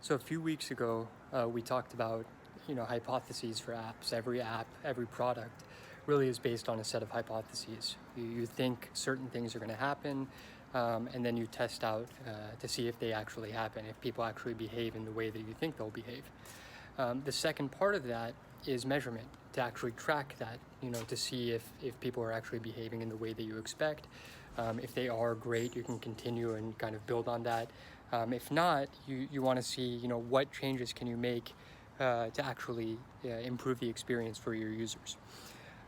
So a few weeks ago, we talked about, hypotheses for apps. Every app, every product really is based on a set of hypotheses. You think certain things are going to happen, and then you test out to see if they actually happen, if people actually behave in the way that you think they'll behave. The second part of that is measurement, to actually track that, to see if people are actually behaving in the way that you expect. If they are, great, you can continue and kind of build on that. If not, you want to see, what changes can you make to actually improve the experience for your users.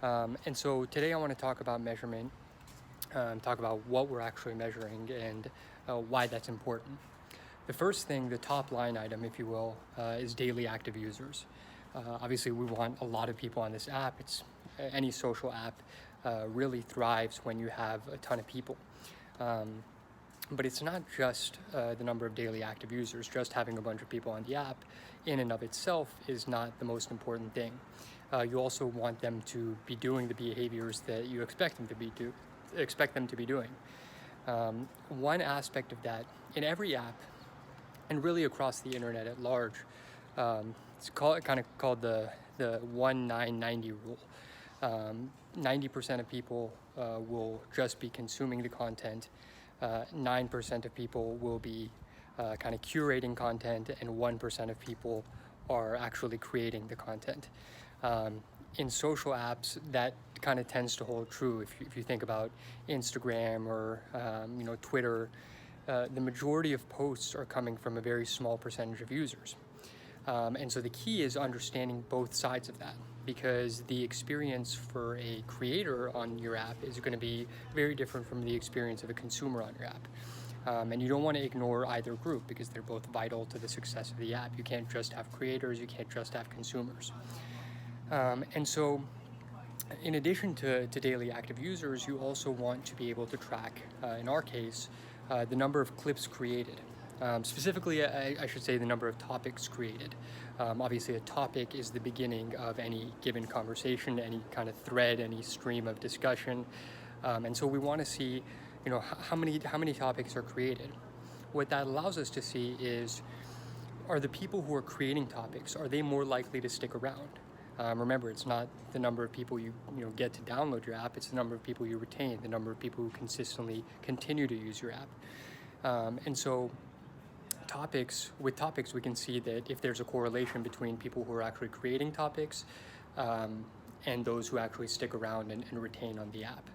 And so today I want to talk about measurement, talk about what we're actually measuring and why that's important. The first thing, the top line item, if you will, is daily active users. Obviously, we want a lot of people on this app. Any social app really thrives when you have a ton of people. But it's not just the number of daily active users. Just having a bunch of people on the app in and of itself is not the most important thing. You also want them to be doing the behaviors that you expect them to be doing. One aspect of that in every app, and really across the internet at large, it's kind of called the 1-9-90 rule. 90% of people will just be consuming the content. 9% of people will be kind of curating content, and 1% of people are actually creating the content. In social apps, that kind of tends to hold true. If you think about Instagram or Twitter, the majority of posts are coming from a very small percentage of users. And so the key is understanding both sides of that, because the experience for a creator on your app is going to be very different from the experience of a consumer on your app. And you don't want to ignore either group, because they're both vital to the success of the app. You can't just have creators, you can't just have consumers. And so in addition to daily active users, you also want to be able to track, in our case, the number of clips created. Specifically, I should say the number of topics created. Obviously, a topic is the beginning of any given conversation, any kind of thread, any stream of discussion. And so we want to see, how many topics are created. What that allows us to see is, are the people who are creating topics, are they more likely to stick around? Remember, it's not the number of people you get to download your app, it's the number of people you retain, the number of people who consistently continue to use your app. And so with topics, we can see that if there's a correlation between people who are actually creating topics and those who actually stick around and retain on the app.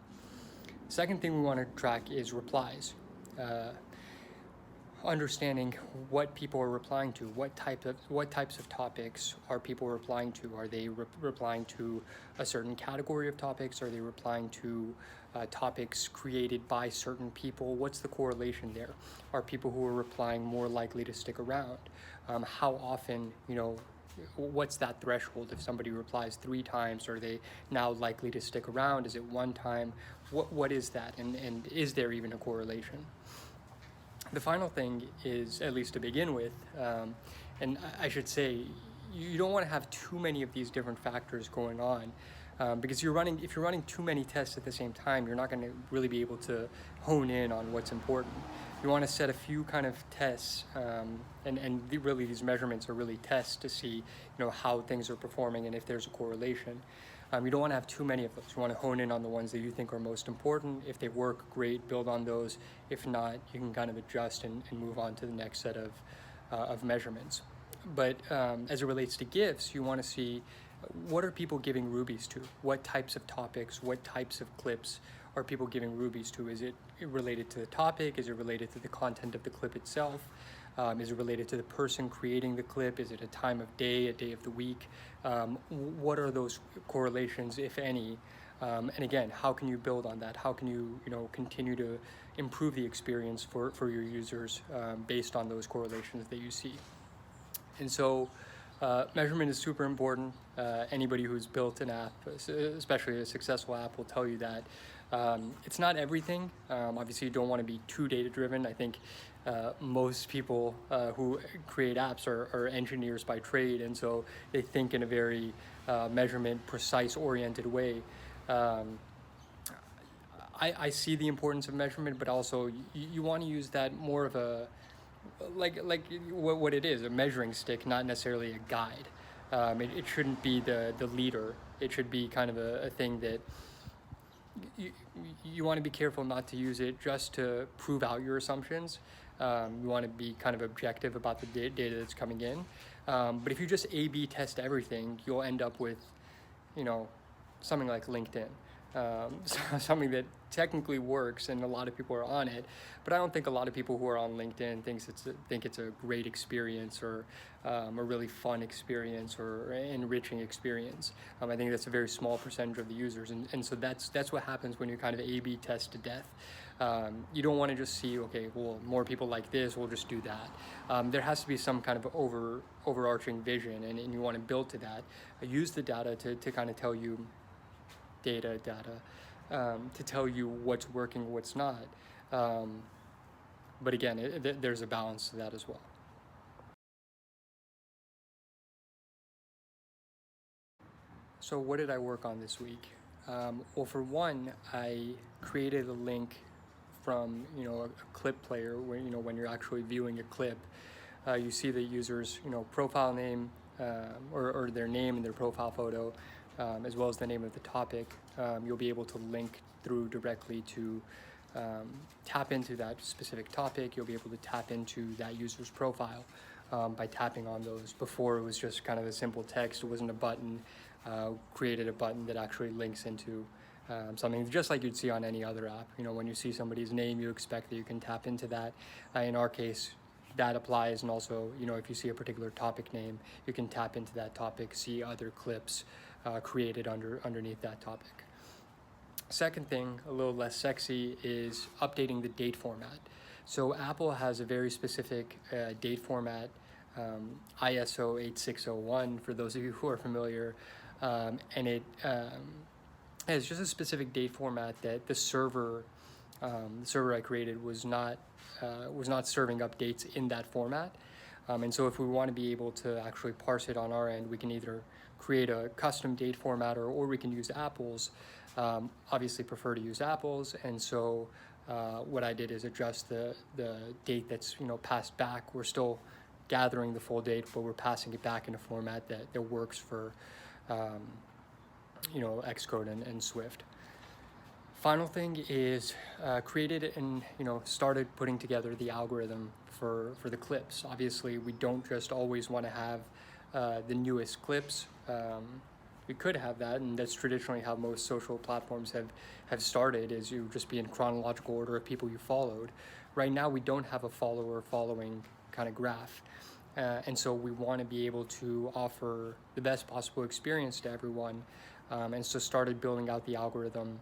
Second thing we want to track is replies. Understanding what people are replying to, what types of topics are people replying to. Are they replying to a certain category of topics? Are they replying to topics created by certain people? What's the correlation there? Are people who are replying more likely to stick around? How often, what's that threshold? If somebody replies 3 times, are they now likely to stick around? Is it 1 time? What is that? And is there even a correlation? The final thing is, at least to begin with, and I should say, you don't want to have too many of these different factors going on, because if you're running too many tests at the same time, you're not going to really be able to hone in on what's important. You want to set a few kind of tests, and really these measurements are really tests to see, how things are performing and if there's a correlation. You don't want to have too many of those. You want to hone in on the ones that you think are most important. If they work, great, build on those. If not, you can kind of adjust and move on to the next set of measurements. But as it relates to GIFs, you want to see, what are people giving rubies to? What types of topics, what types of clips are people giving rubies to? Is it related to the topic? Is it related to the content of the clip itself? Is it related to the person creating the clip? Is it a time of day, a day of the week? What are those correlations, if any? And again, how can you build on that? How can you, continue to improve the experience for your users based on those correlations that you see? And so measurement is super important. Anybody who's built an app, especially a successful app, will tell you that. It's not everything. Obviously, you don't want to be too data-driven. I think most people who create apps are engineers by trade, and so they think in a very measurement, precise-oriented way. I see the importance of measurement, but also you want to use that more of a what it is, a measuring stick, not necessarily a guide. It shouldn't be the leader. It should be kind of a thing that you, you want to be careful not to use it just to prove out your assumptions. You want to be kind of objective about the data that's coming in. But if you just A/B test everything, you'll end up with, you know, something like LinkedIn, something that technically works and a lot of people are on it. But I don't think a lot of people who are on LinkedIn think it's a great experience or a really fun experience or enriching experience. I think that's a very small percentage of the users, and so that's what happens when you kind of A/B test to death. You don't want to just see, okay, well, more people like this, we'll just do that. There has to be some kind of overarching vision, and you want to build to that. Use the data to kind of tell you data to tell you what's working, what's not. But again, there's a balance to that as well. So what did I work on this week? Well, for one, I created a link from a clip player where when you're actually viewing a clip, you see the user's profile name or their name and their profile photo, as well as the name of the topic. You'll be able to link through directly to tap into that specific topic. You'll be able to tap into that user's profile by tapping on those. Before it was just kind of a simple text. It wasn't a button. Created a button that actually links into something just like you'd see on any other app. When you see somebody's name, you expect that you can tap into that. In our case, that applies, and also, if you see a particular topic name, you can tap into that topic, see other clips created underneath that topic. Second thing, a little less sexy, is updating the date format. So Apple has a very specific date format, ISO 8601, for those of you who are familiar, and it has just a specific date format that the server I created was not serving updates in that format. And so if we want to be able to actually parse it on our end, we can either create a custom date format or we can use Apple's. Obviously prefer to use Apple's, and so what I did is adjust the date that's passed back. We're still gathering the full date, but we're passing it back in a format that works for Xcode and Swift. Final thing is created and started putting together the algorithm for the clips. Obviously, we don't just always want to have the newest clips. We could have that, and that's traditionally how most social platforms have started, is you just be in chronological order of people you followed. Right now, we don't have a follower-following kind of graph. And so we want to be able to offer the best possible experience to everyone, and so started building out the algorithm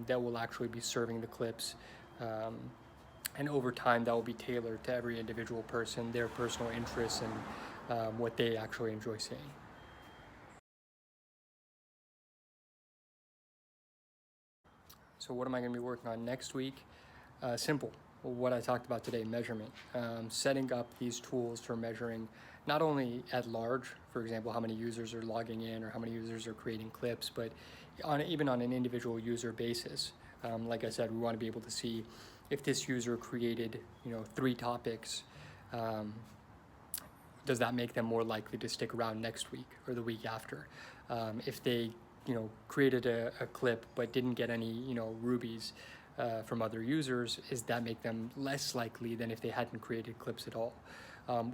that will actually be serving the clips. And over time, that will be tailored to every individual person, their personal interests, and what they actually enjoy seeing. So what am I going to be working on next week? Simple. What I talked about today, measurement. Setting up these tools for measuring not only at large, for example, how many users are logging in or how many users are creating clips, but even on an individual user basis. Like I said, we want to be able to see if this user created 3 topics, does that make them more likely to stick around next week or the week after? If they created a clip but didn't get any rubies from other users, is that make them less likely than if they hadn't created clips at all?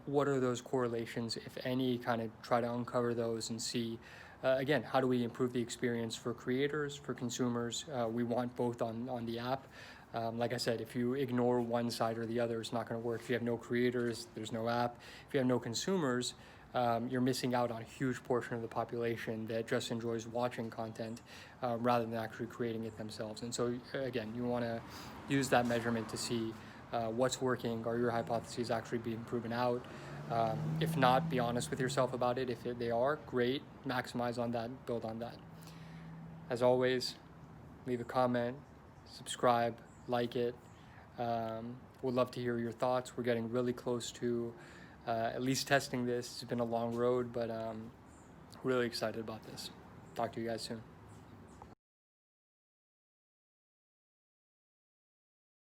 What are those correlations, if any? Kind of try to uncover those and see, again, how do we improve the experience for creators, for consumers? We want both on the app. Like I said, if you ignore one side or the other, it's not going to work. If you have no creators, there's no app. If you have no consumers, you're missing out on a huge portion of the population that just enjoys watching content rather than actually creating it themselves. And so, again, you want to use that measurement to see what's working. Are your hypotheses actually being proven out? If not, be honest with yourself about it. If they are, great. Maximize on that, build on that. As always, leave a comment, subscribe, like it. Would love to hear your thoughts. We're getting really close to at least testing this. It's been a long road, but really excited about this. Talk to you guys soon.